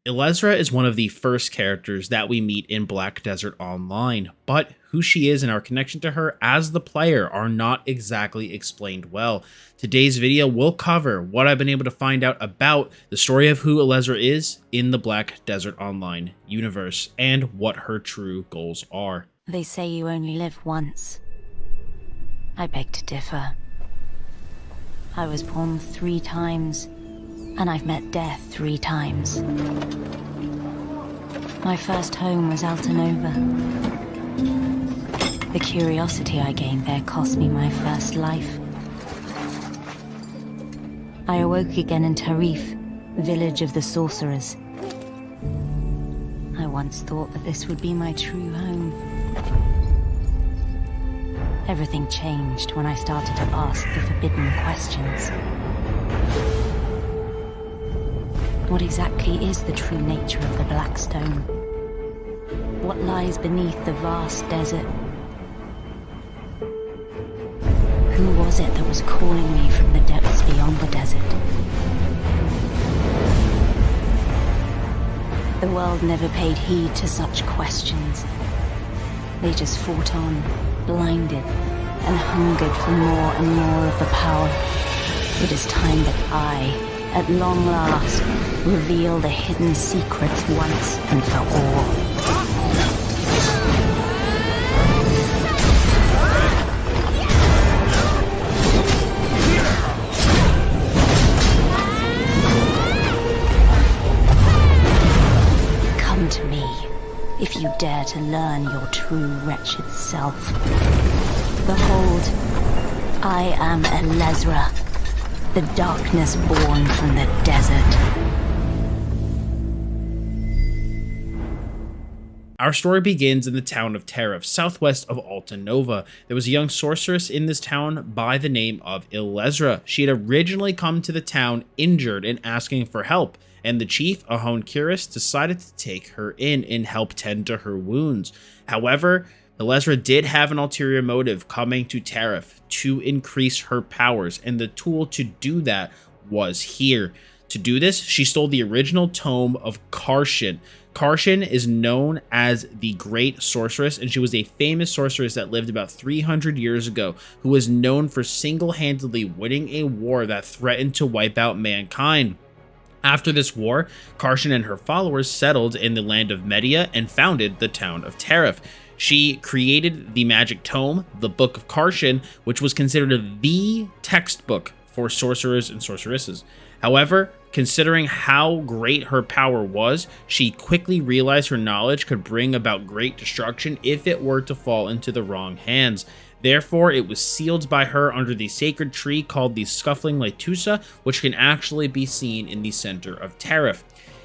Ilezra is one of the first characters that we meet in Black Desert Online, but who she is and our connection to her as the player are not exactly explained well. Today's video will cover what I've been able to find out about the story of who Ilezra is in the Black Desert Online universe and what her true goals are. They say you only live once. I beg to differ. I was born 3 times, and I've met death 3 times. My first home was Altanova. The curiosity I gained there cost me my first life. I awoke again in Tarif, village of the sorcerers. I once thought that this would be my true home. Everything changed when I started to ask the forbidden questions. What exactly is the true nature of the Black Stone? What lies beneath the vast desert? Who was it that was calling me from the depths beyond the desert? The world never paid heed to such questions. They just fought on, blinded, and hungered for more and more of the power. It is time that I, at long last, reveal the hidden secrets once and for all. Come to me, if you dare to learn your true wretched self. Behold, I am Elezra, the darkness born from the desert. Our story begins in the town of Tarif, southwest of Altanova. There was a young sorceress in this town by the name of Illezra. She had originally come to the town injured and asking for help, and the chief, Ahon Kiris, decided to take her in and help tend to her wounds. However, Elezra did have an ulterior motive coming to Tarif to increase her powers, and the tool to do that was here. To do this, she stole the original tome of Karshin. Karshin is known as the Great Sorceress, and she was a famous sorceress that lived about 300 years ago, who was known for single-handedly winning a war that threatened to wipe out mankind. After this war, Karshin and her followers settled in the land of Media and founded the town of Tarif. She created the magic tome, the Book of Karshin, which was considered the textbook for sorcerers and sorceresses. However, considering how great her power was, she quickly realized her knowledge could bring about great destruction if it were to fall into the wrong hands. Therefore, it was sealed by her under the sacred tree called the Scuffling Letusa, which can actually be seen in the center of Tarif.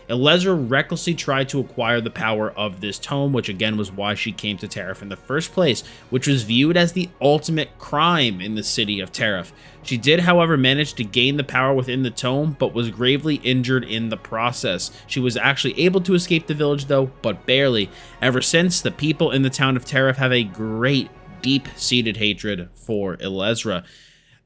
Elezra recklessly tried to acquire the power of this tome, which again was why she came to Tarif in the first place, which was viewed as the ultimate crime in the city of Tarif. She did, however, manage to gain the power within the tome, but was gravely injured in the process. She was actually able to escape the village though, but barely. Ever since, the people in the town of Tarif have a great, deep-seated hatred for Elezra.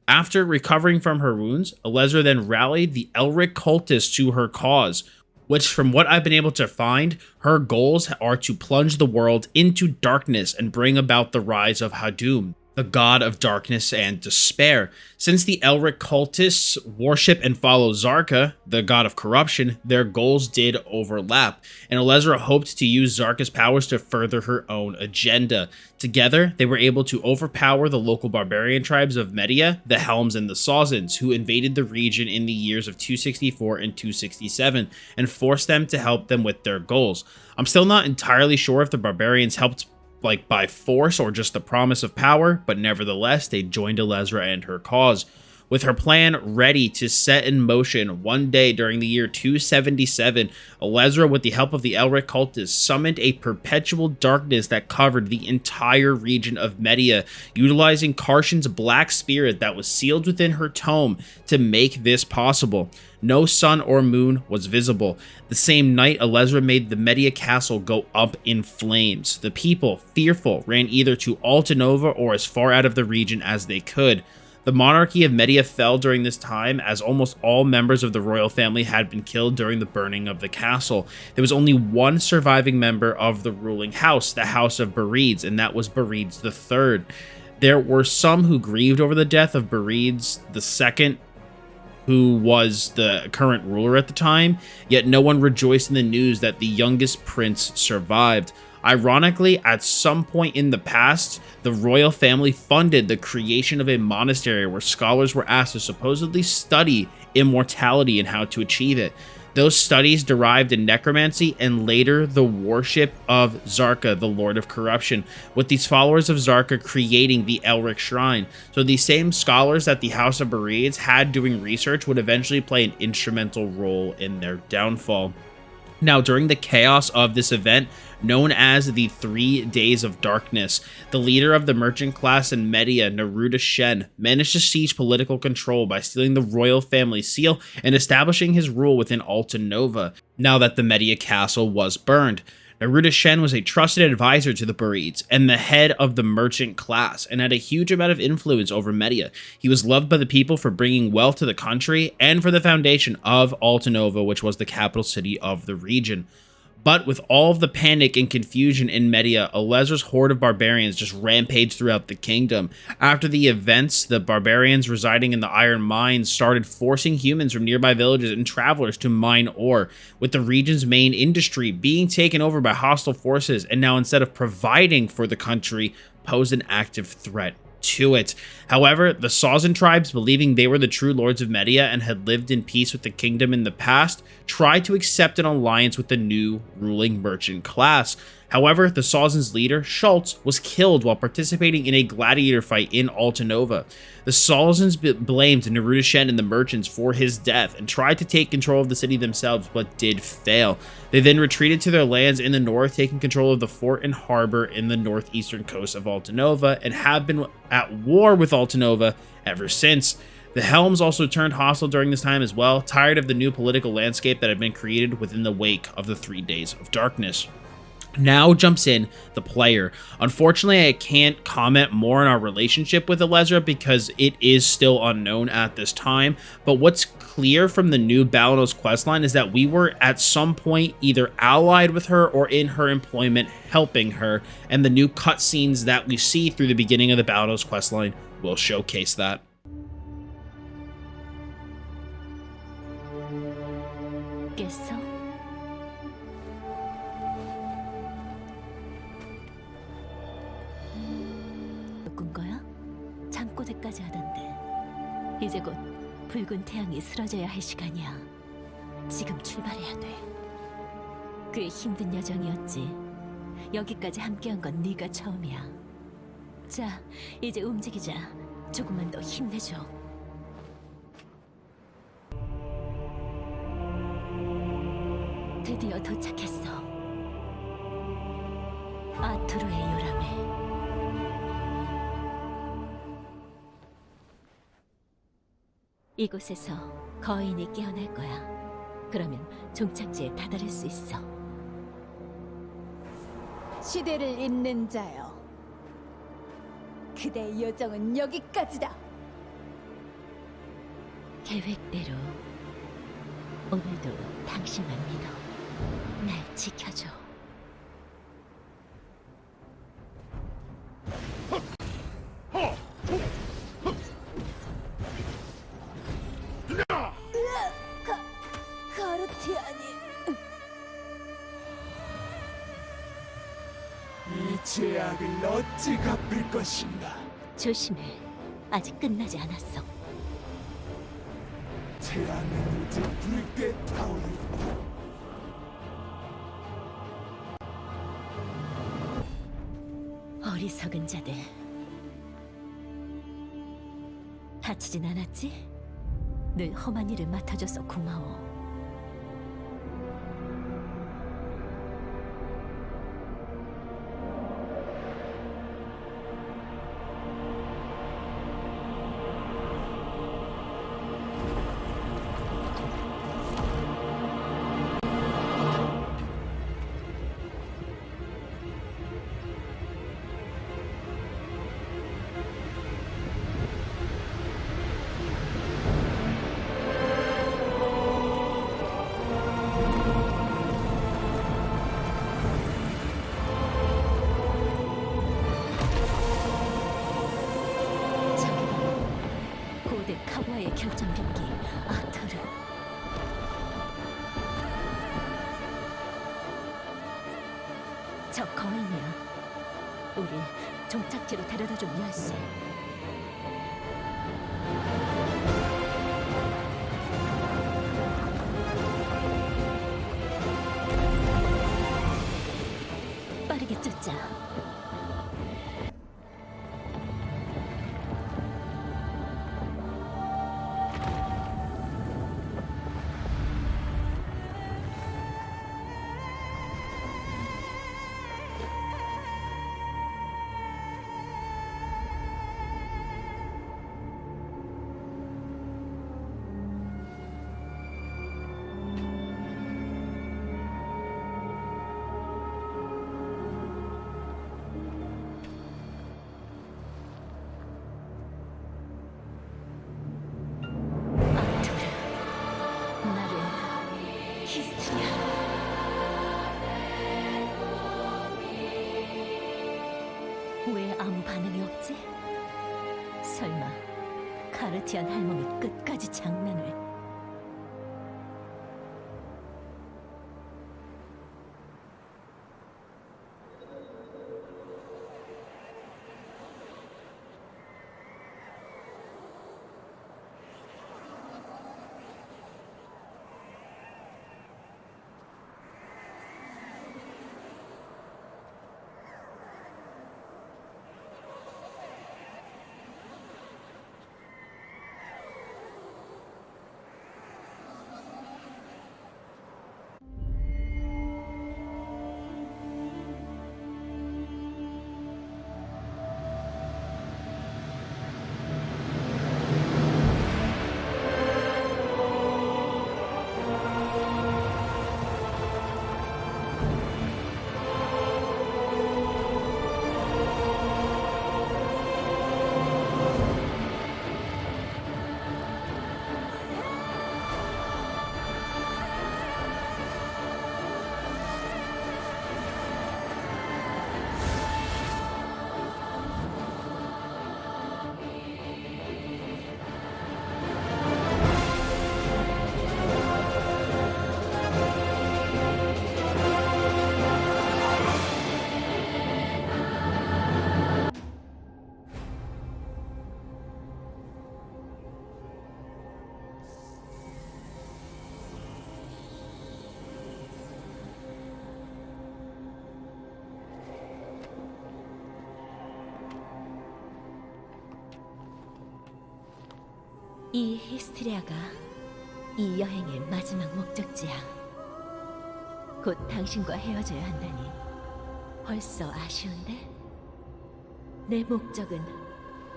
After recovering from her wounds, Elezra then rallied the Elric cultists to her cause, which, from what I've been able to find, her goals are to plunge the world into darkness and bring about the rise of Hadum, the god of darkness and despair. Since the Elric cultists worship and follow Zarka, the god of corruption, their goals did overlap, and Elezra hoped to use Zarka's powers to further her own agenda. Together, they were able to overpower the local barbarian tribes of Media, the Helms and the Sazens, who invaded the region in the years of 264 and 267, and forced them to help them with their goals. I'm still not entirely sure if the barbarians helped by force or just the promise of power, but nevertheless, they joined Elezra and her cause. With her plan ready to set in motion one day during the year 277, Elezra, with the help of the Elric cultists, summoned a perpetual darkness that covered the entire region of Media, utilizing Karshin's black spirit that was sealed within her tome to make this possible. No sun or moon was visible. The same night, Elezra made the Media castle go up in flames. The people, fearful, ran either to Altanova or as far out of the region as they could. The monarchy of Media fell during this time, as almost all members of the royal family had been killed during the burning of the castle. There was only one surviving member of the ruling house, the House of Burides, and that was Burides III. There were some who grieved over the death of Burides II, who was the current ruler at the time, yet no one rejoiced in the news that the youngest prince survived. Ironically, at some point in the past, the royal family funded the creation of a monastery where scholars were asked to supposedly study immortality and how to achieve it. Those studies derived in necromancy and later the worship of Zarka, the Lord of Corruption, with these followers of Zarka creating the Elric Shrine. So these same scholars that the House of Burides had doing research would eventually play an instrumental role in their downfall. Now, during the chaos of this event, known as the 3 Days of Darkness, the leader of the merchant class in Media, Neruda Shen, managed to seize political control by stealing the royal family seal and establishing his rule within Alta Nova, now that the Media castle was burned. Neruda Shen was a trusted advisor to the Burides and the head of the merchant class, and had a huge amount of influence over Media. He was loved by the people for bringing wealth to the country and for the foundation of Alta Nova, which was the capital city of the region. But with all of the panic and confusion in Media, Elezra's horde of barbarians just rampaged throughout the kingdom. After the events, the barbarians residing in the iron mines started forcing humans from nearby villages and travelers to mine ore, with the region's main industry being taken over by hostile forces, and now instead of providing for the country, posed an active threat to it. However, the Sazan tribes, believing they were the true lords of Media and had lived in peace with the kingdom in the past, tried to accept an alliance with the new ruling merchant class. However, the Sazan's leader, Schultz, was killed while participating in a gladiator fight in Alta Nova. The Sazans blamed Neruda Shen and the merchants for his death and tried to take control of the city themselves, but did fail. They then retreated to their lands in the north, taking control of the fort and harbor in the northeastern coast of Alta Nova, and have been at war with Alta Nova ever since. The Helms also turned hostile during this time as well, tired of the new political landscape that had been created within the wake of the 3 Days of Darkness. Now jumps in the player. Unfortunately, I can't comment more on our relationship with Elezra because it is still unknown at this time, but what's clear from the new Balanos questline is that we were at some point either allied with her or in her employment helping her, and the new cutscenes that we see through the beginning of the Balanos questline will showcase that. 깼어? 꾼 거야? 잠꼬대까지 하던데. 이제 곧 붉은 태양이 쓰러져야 할 시간이야. 지금 출발해야 돼. 꽤 힘든 여정이었지. 여기까지 함께한 건 네가 처음이야. 자, 이제 움직이자. 조금만 더 힘내줘. 드디어 도착했어. 아투르의 요람에. 이곳에서 거인이 깨어날 거야. 그러면 종착지에 다다를 수 있어. 시대를 잇는 자여. 그대의 여정은 여기까지다. 계획대로 오늘도 당신만 믿어. 날 지켜줘. 가르티아니. 이 죄악을 어찌 갚을 것인가? 조심해. 아직 끝나지 않았어. 태양은 이제 붉게 타오른다. 어리석은 자들. 다치진 않았지? 늘 험한 일을 맡아줘서 고마워. 결정병기 아트르. 저 거인이야. 우리 종착지로 데려다준 열쇠. 빠르게 쫓자. 왜 아무 반응이 없지? 설마 카르티안 할멈이 끝까지 장난을... 이 히스테리아가 이 여행의 마지막 목적지야. 곧 당신과 헤어져야 한다니 벌써 아쉬운데? 내 목적은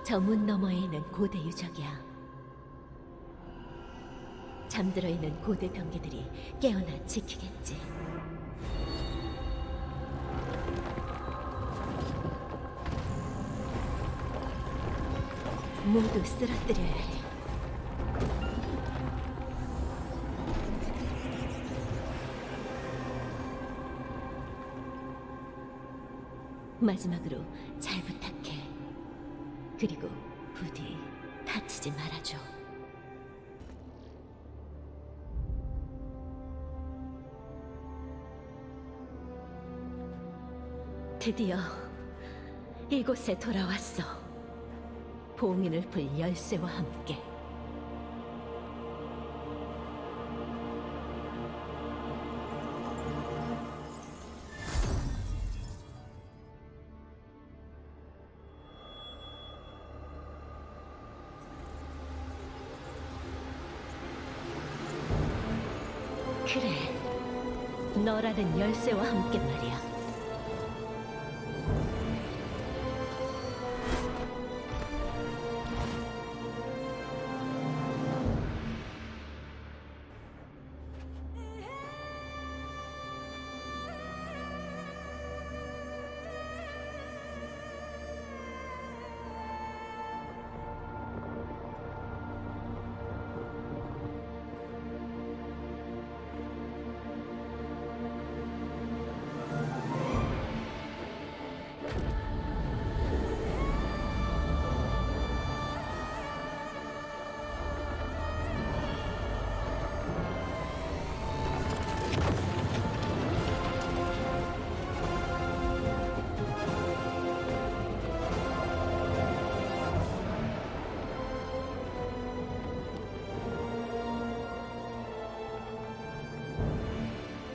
저 문 너머에 있는 고대 유적이야. 잠들어 있는 고대 병기들이 깨어나 지키겠지. 모두 쓰러뜨려야 해. 마지막으로 잘 부탁해. 그리고 부디 다치지 말아줘. 드디어 이곳에 돌아왔어. 봉인을 풀 열쇠와 함께. 그래, 너라는 열쇠와 함께 말이야.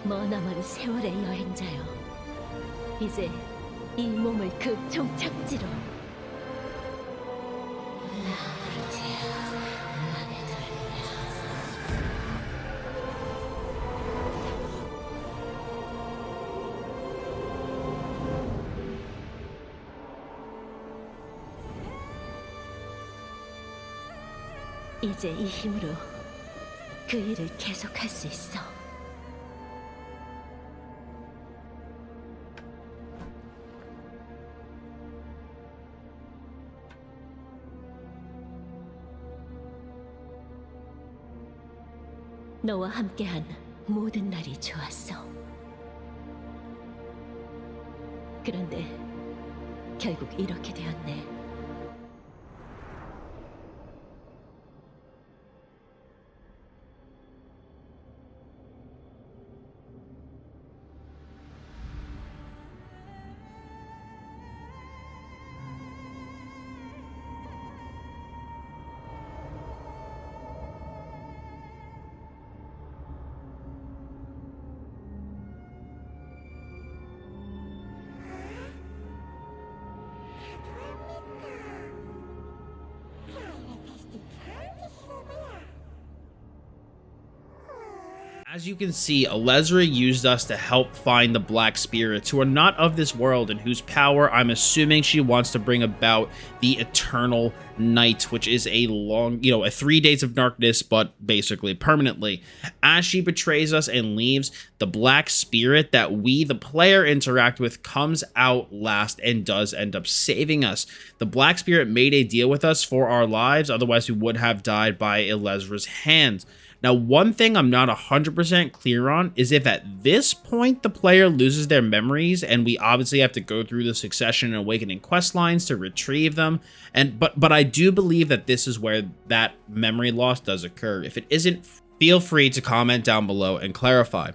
머나먼 세월의 여행자여, 이제 이 몸을 그 종착지로. 이제 이 힘으로 그 일을 계속할 수 있어. 너와 함께한 모든 날이 좋았어. 그런데 결국 이렇게 되었네. As you can see, Elezra used us to help find the Black Spirits, who are not of this world and whose power I'm assuming she wants to bring about the Eternal Night, which is a long, a 3 days of darkness, but basically permanently. As she betrays us and leaves, the Black Spirit that we, the player, interact with comes out last and does end up saving us. The Black Spirit made a deal with us for our lives, otherwise we would have died by Elezra's hands. Now, one thing I'm not 100% clear on is if at this point the player loses their memories, and we obviously have to go through the Succession and Awakening quest lines to retrieve them, but I do believe that this is where that memory loss does occur. If it isn't, feel free to comment down below and clarify.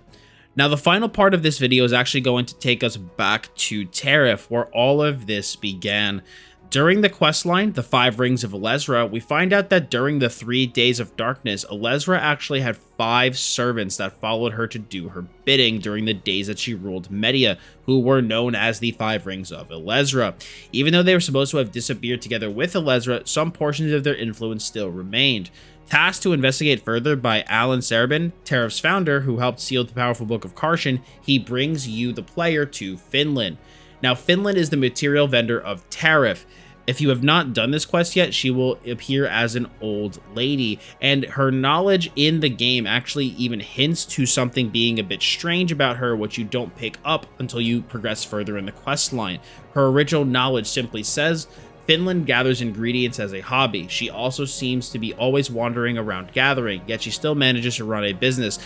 Now, the final part of this video is actually going to take us back to Tariff, where all of this began. During the questline, The 5 Rings of Elezra, we find out that during the 3 days of darkness, Elezra actually had 5 servants that followed her to do her bidding during the days that she ruled Media, who were known as the 5 Rings of Elezra. Even though they were supposed to have disappeared together with Elezra, some portions of their influence still remained. Tasked to investigate further by Alan Serban, Tariff's founder, who helped seal the powerful Book of Karshan, he brings you, the player, to Finland. Now, Finland is the material vendor of Tariff. If you have not done this quest yet, she will appear as an old lady, and her knowledge in the game actually even hints to something being a bit strange about her, which you don't pick up until you progress further in the quest line. Her original knowledge simply says, Finland gathers ingredients as a hobby. She also seems to be always wandering around gathering, yet she still manages to run a business.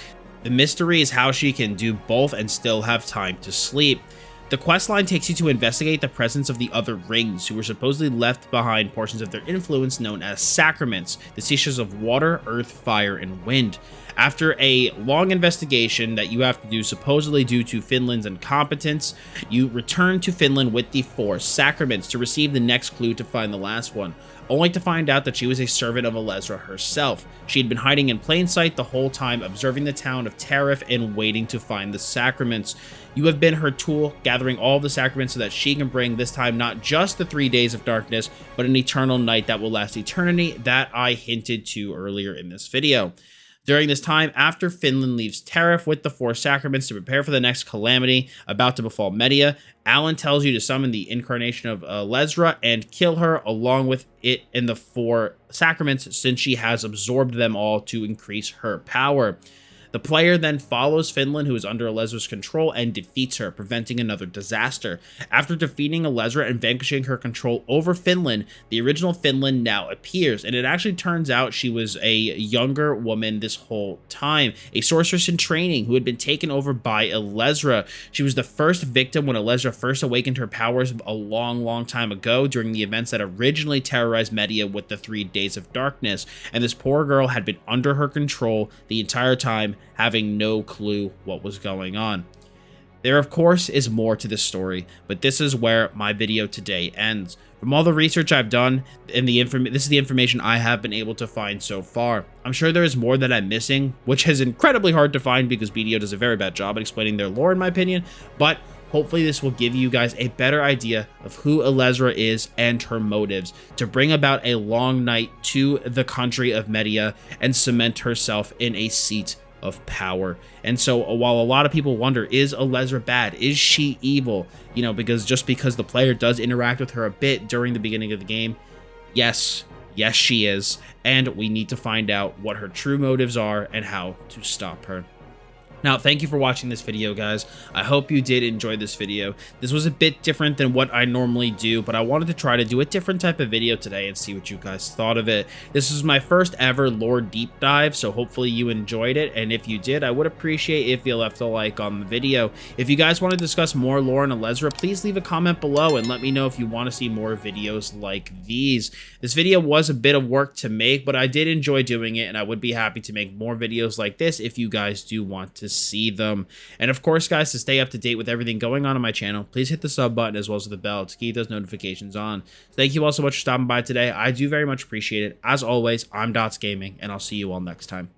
The mystery is how she can do both and still have time to sleep. The questline takes you to investigate the presence of the other rings, who were supposedly left behind portions of their influence known as sacraments, the teachers of water, earth, fire, and wind. After a long investigation that you have to do supposedly due to Finland's incompetence, you return to Finland with the 4 sacraments to receive the next clue to find the last one, only to find out that she was a servant of Elezra herself. She had been hiding in plain sight the whole time, observing the town of Tariff and waiting to find the sacraments. You have been her tool, gathering all of the sacraments so that she can bring this time not just the 3 days of darkness, but an eternal night that will last eternity that I hinted to earlier in this video. During this time, after Finland leaves Tariff with the 4 sacraments to prepare for the next calamity about to befall Media, Alan tells you to summon the incarnation of Elezra and kill her along with it and the 4 sacraments, since she has absorbed them all to increase her power. The player then follows Finland, who is under Elezra's control, and defeats her, preventing another disaster. After defeating Elezra and vanquishing her control over Finland, the original Finland now appears, and it actually turns out she was a younger woman this whole time, a sorceress in training who had been taken over by Elezra. She was the first victim when Elezra first awakened her powers a long time ago during the events that originally terrorized Media with the 3 days of darkness, and this poor girl had been under her control the entire time, having no clue what was going on. There, of course, is more to this story, but this is where my video today ends. From all the research I've done and this is the information I have been able to find so far. I'm sure there is more that I'm missing, which is incredibly hard to find because BDO does a very bad job at explaining their lore, in my opinion, but hopefully this will give you guys a better idea of who Elezra is and her motives to bring about a long night to the country of Media and cement herself in a seat of power. And so while a lot of people wonder, is Elezra bad? Is she evil? You know, because the player does interact with her a bit during the beginning of the game. Yes, she is. And we need to find out what her true motives are and how to stop her. Now, thank you for watching this video, guys. I hope you did enjoy this video. This was a bit different than what I normally do, but I wanted to try to do a different type of video today and see what you guys thought of it. This is my first ever lore deep dive, so hopefully you enjoyed it, and if you did, I would appreciate if you left a like on the video. If you guys want to discuss more lore in Elezra, please leave a comment below and let me know if you want to see more videos like these. This video was a bit of work to make, but I did enjoy doing it, and I would be happy to make more videos like this if you guys do want to see them. And of course, guys, to stay up to date with everything going on my channel, please hit the sub button as well as the bell to keep those notifications on. So thank you all so much for stopping by today. I do very much appreciate it. As always, I'm Dottz Gaming, and I'll see you all next time.